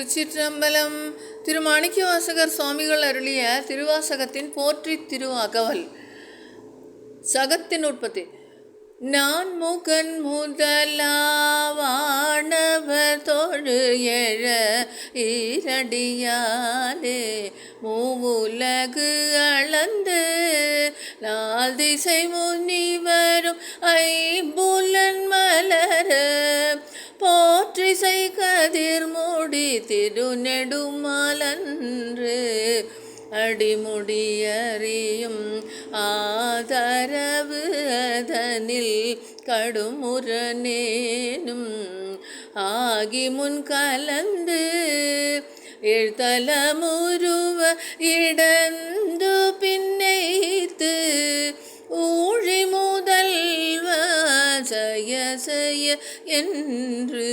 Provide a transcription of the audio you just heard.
திருச்சிற்றம்பலம். திருமாணிக்கவாசகர் சுவாமிகள் அருளிய திருவாசகத்தின் போற்றி திரு அகவல். சகத்தின் உற்பத்தி. நான் முகன் முதலாவானவர் தொழு எழ ஈரடியாலே மூவுலகு அளந்து நாள் திசை முனிவரும் ஐம்புலன் மலர போற்றிசை கதிர் மூடி திருநெடுமாலன்று அடிமுடியறியும் ஆதரவு அதனில் கடுமுரனேனும் ஆகி முன் கலந்து எழுத்தலமுருவ இடந்து பின்னைத்து ஊழி முதல்வ ஜய ஜய என்று